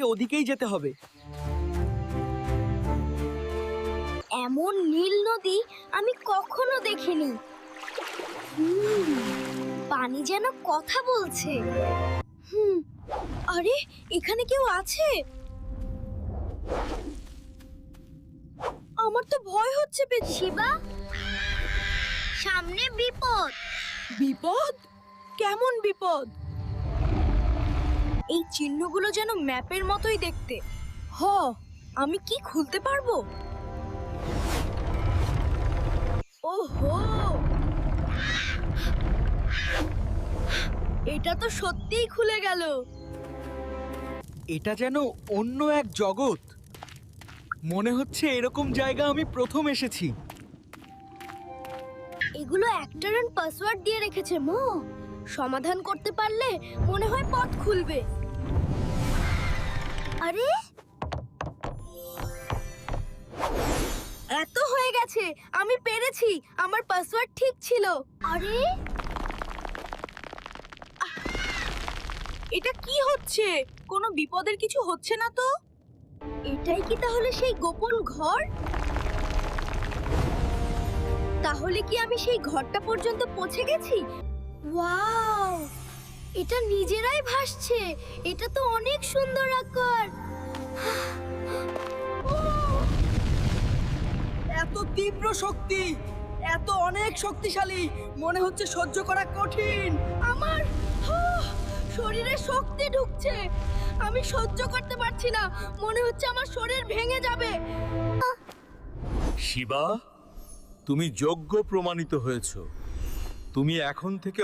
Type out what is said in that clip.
আমাকে ওদিকেই যেতে হবে। এমন নীল নদী আমি কখনো দেখিনি। পানি যেন কথা বলছে। আরে এখানে কেউ আছে? আমার তো ভয় হচ্ছে। শিবা, সামনে বিপদ। বিপদ? কেমন বিপদ? এই চিহ্নগুলো যেন ম্যাপের মতোই দেখতে। আমি কি খুলতে পারবো? ওহো, এটা তো সত্যিই খুলে গেল। এটা যেন অন্য এক জগৎ। মনে হচ্ছে এরকম জায়গা আমি প্রথম এসেছি। এগুলো অ্যাক্টর এন্ড পাসওয়ার্ড দিয়ে রেখেছে। সমাধান করতে পারলে মনে হয় পথ খুলবে। আরে এত হয়ে গেছে, আমি পেরেছি। আমার পাসওয়ার্ড ঠিক ছিল। আরে এটা কি হচ্ছে? কোনো বিপদের কিছু হচ্ছে না তো? এটাই কি তাহলে সেই গোপন ঘর? তাহলে কি আমি সেই ঘরটা পর্যন্ত পৌঁছে গেছি? ওয়াও, এটা নিজেরাই ভাসছে। এটা তো অনেক সুন্দর আকার। এত তীব্র শক্তি, এত অনেক শক্তিশালী, মনে হচ্ছে সহ্য করা কঠিন। আমার শরীরে শক্তি ঢুকছে। আমি সহ্য করতে পারছি না। মনে হচ্ছে আমার শরীর ভেঙে যাবে। শিবা, তুমি যোগ্য প্রমাণিত হয়েছো। তুমি এখন থেকে